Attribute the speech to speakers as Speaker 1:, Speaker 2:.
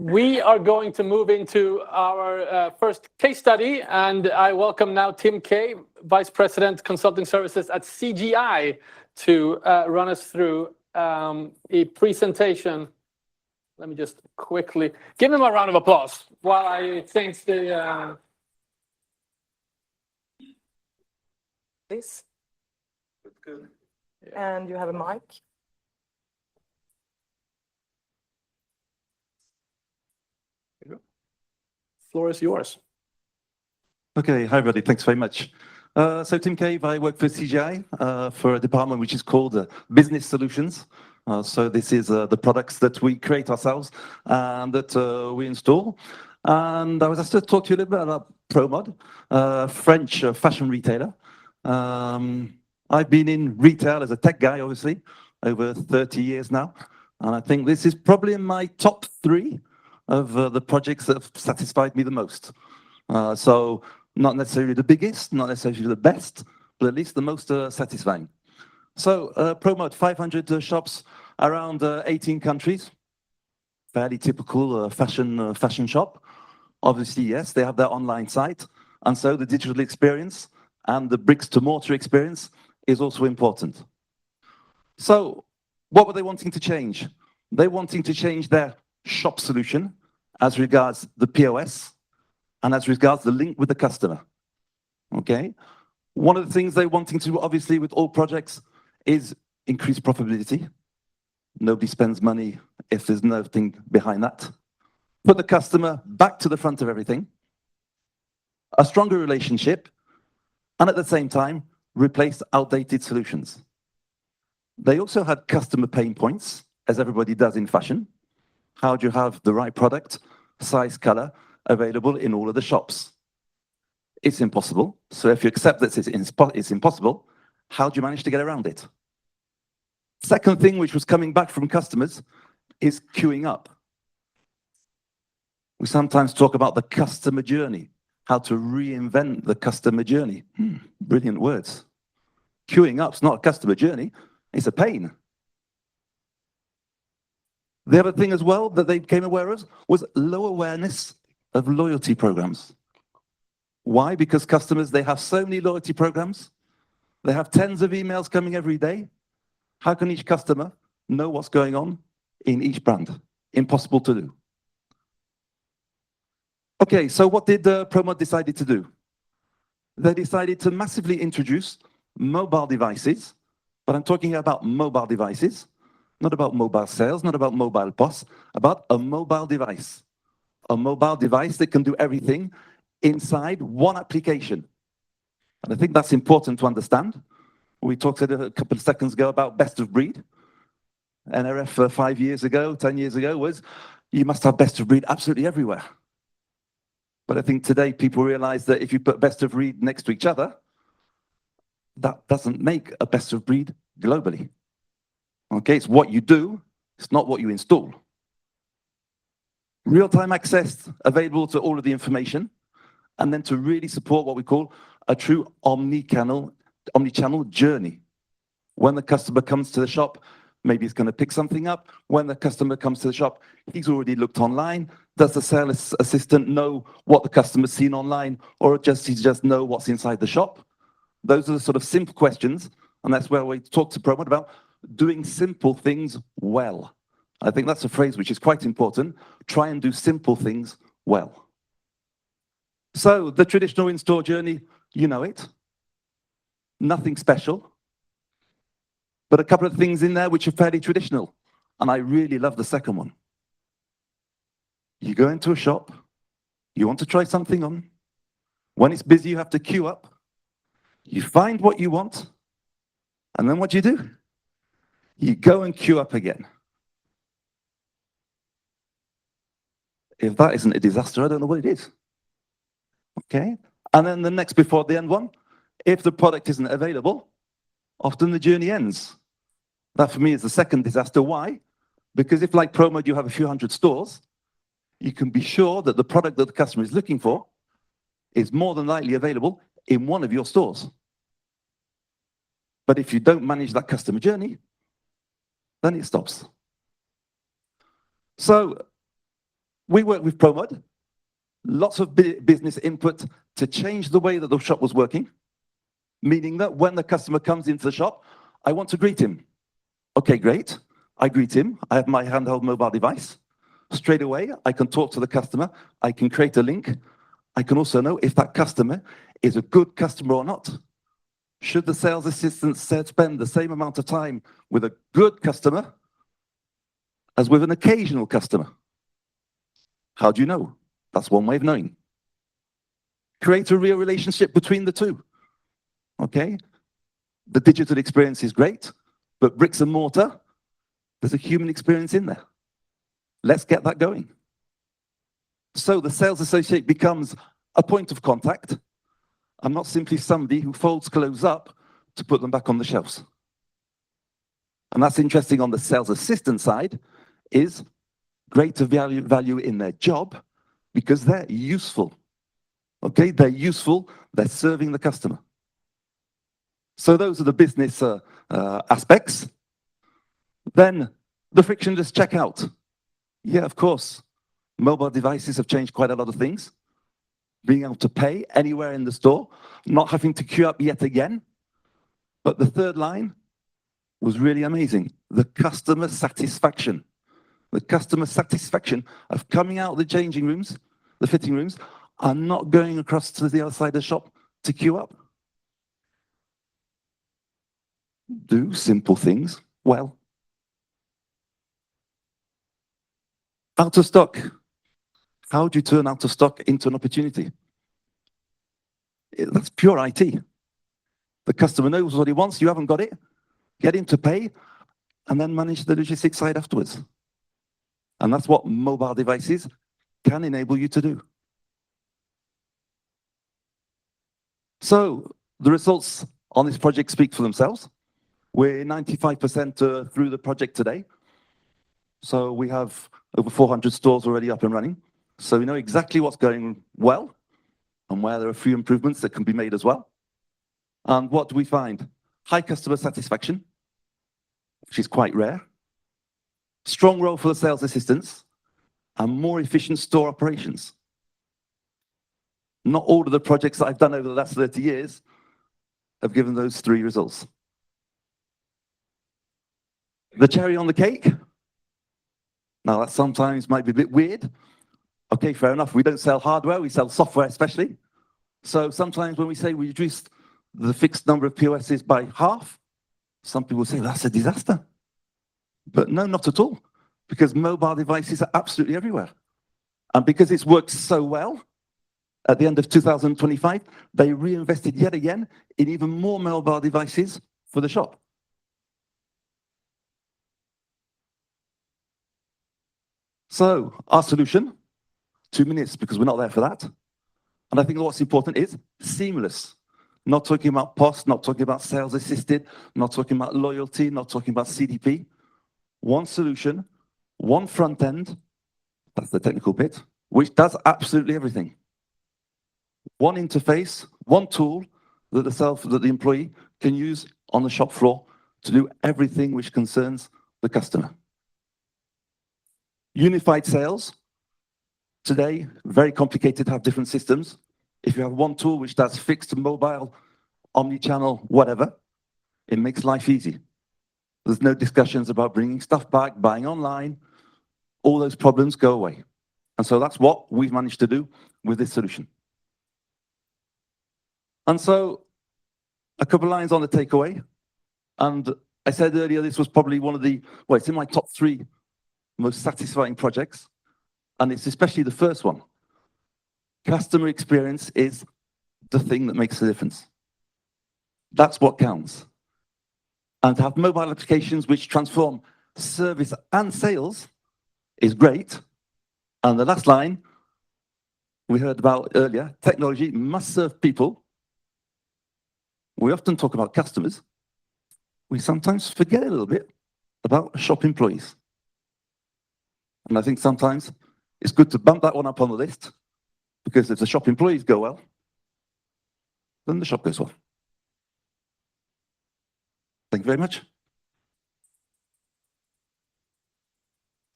Speaker 1: We are going to move into our first case study, and I welcome now Tim Kay, Vice President Consulting Services at CGI, to run us through a presentation. Let me just quickly give him a round of applause while I change the...
Speaker 2: Please.
Speaker 1: Good.
Speaker 2: Yeah. And you have a mic.
Speaker 1: Floor is yours.
Speaker 3: Okay, hi everybody, thanks very much. So Tim Cave, I work for CGI for a department which is called Business Solutions. So this is the products that we create ourselves and that we install. And I was asked to talk to you a little bit about ProMod, French fashion retailer. I've been in retail as a tech guy, obviously, over 30 years now. And I think this is probably in my top 3 of the projects that have satisfied me the most. So not necessarily the biggest, not necessarily the best, but at least the most satisfying. So ProMod, 500 shops around 18 countries. Fairly typical fashion shop. Obviously, yes, they have their online site. And so the digital experience and the bricks to mortar experience is also important. So what were they wanting to change? They wanting to change their shop solution as regards the POS and as regards the link with the customer. Okay? One of the things they're wanting to, obviously, with all projects is increase profitability. Nobody spends money if there's nothing behind that. Put the customer back to the front of everything. A stronger relationship, and at the same time, replace outdated solutions. They also had customer pain points, as everybody does in fashion. How do you have the right product, size, color, available in all of the shops? It's impossible. So if you accept that it's impossible, how do you manage to get around it? Second thing which was coming back from customers is queuing up. We sometimes talk about the customer journey, how to reinvent the customer journey. Brilliant words. Queuing up's not a customer journey, it's a pain. The other thing as well that they became aware of was low awareness of loyalty programs. Why? Because customers, they have so many loyalty programs. They have tens of emails coming every day. How can each customer know what's going on in each brand? Impossible to do. Okay, so what did ProMod decided to do? They decided to massively introduce mobile devices, but I'm talking about mobile devices, not about mobile sales, not about mobile POS, about a mobile device. A mobile device that can do everything inside one application. And I think that's important to understand. We talked a couple of seconds ago about best of breed. NRF 5 years ago, 10 years ago was, you must have best of breed absolutely everywhere. But I think today people realize that if you put best of breed next to each other, that doesn't make a best of breed globally. Okay, it's what you do, it's not what you install. Real-time access available to all of the information, and then to really support what we call a true omnichannel journey. When the customer comes to the shop, maybe he's going to pick something up. When the customer comes to the shop, he's already looked online. Does the sales assistant know what the customer's seen online, or does he just know what's inside the shop? Those are the sort of simple questions, and that's where we talk to ProMod about doing simple things well. I think that's a phrase which is quite important. Try and do simple things well. So the traditional in-store journey, you know it. Nothing special. But a couple of things in there which are fairly traditional. And I really love the second one. You go into a shop, you want to try something on. When it's busy, you have to queue up. You find what you want. And then what do? You go and queue up again. If that isn't a disaster, I don't know what it is. Okay? And then the next before the end one, if the product isn't available, often the journey ends. That for me is the second disaster. Why? Because if like ProMod you have a few hundred stores, you can be sure that the product that the customer is looking for is more than likely available in one of your stores. But if you don't manage that customer journey, then it stops. So We work with ProMod, lots of business input to change the way that the shop was working, meaning that when the customer comes into the shop, I want to greet him. Okay, great. I greet him. I have my handheld mobile device. Straight away, I can talk to the customer. I can create a link. I can also know if that customer is a good customer or not. Should the sales assistant spend the same amount of time with a good customer as with an occasional customer? How do you know? That's one way of knowing. Create a real relationship between the two. Okay? The digital experience is great, but bricks and mortar, there's a human experience in there. Let's get that going. So the sales associate becomes a point of contact and not simply somebody who folds clothes up to put them back on the shelves. And that's interesting on the sales assistant side, is greater value in their job because they're useful. Okay, they're useful, they're serving the customer. So those are the business aspects. Then the frictionless checkout. Yeah, of course, mobile devices have changed quite a lot of things. Being able to pay anywhere in the store, not having to queue up yet again. But the third line was really amazing. The customer satisfaction. The customer satisfaction of coming out of the changing rooms, the fitting rooms, and not going across to the other side of the shop to queue up. Do simple things well. Out of stock. How do you turn out of stock into an opportunity? That's pure IT. The customer knows what he wants, you haven't got it. Get him to pay, and then manage the logistics side afterwards. And that's what mobile devices can enable you to do. So the results on this project speak for themselves. We're 95% through the project today. So we have over 400 stores already up and running. So we know exactly what's going well and where there are a few improvements that can be made as well. And what do we find? High customer satisfaction, which is quite rare. Strong role for the sales assistants and more efficient store operations. Not all of the projects that I've done over the last 30 years have given those three results. The cherry on the cake. Now that sometimes might be a bit weird. Okay, fair enough. We don't sell hardware, we sell software especially. So sometimes when we say we reduced the fixed number of POSs by half, some people say that's a disaster. But no, not at all, because mobile devices are absolutely everywhere. And because it's worked so well, at the end of 2025, they reinvested yet again in even more mobile devices for the shop. So our solution, 2 minutes because we're not there for that. And I think what's important is seamless. Not talking about POS, not talking about sales assisted, not talking about loyalty, not talking about CDP. One solution, one front end, that's the technical bit, which does absolutely everything. One interface, one tool that the employee can use on the shop floor to do everything which concerns the customer. Unified sales. Today, very complicated to have different systems. If you have one tool which does fixed, mobile, omnichannel, whatever, it makes life easy. There's no discussions about bringing stuff back, buying online. All those problems go away. And so that's what we've managed to do with this solution. And so a couple of lines on the takeaway. And I said earlier, this was probably one of the, well, it's in my top 3 most satisfying projects. And it's especially the first one. Customer experience is the thing that makes the difference. That's what counts. And to have mobile applications which transform service and sales is great. And the last line we heard about earlier, technology must serve people. We often talk about customers. We sometimes forget a little bit about shop employees. And I think sometimes it's good to bump that one up on the list, because if the shop employees go well, then the shop goes well. Thank you very much.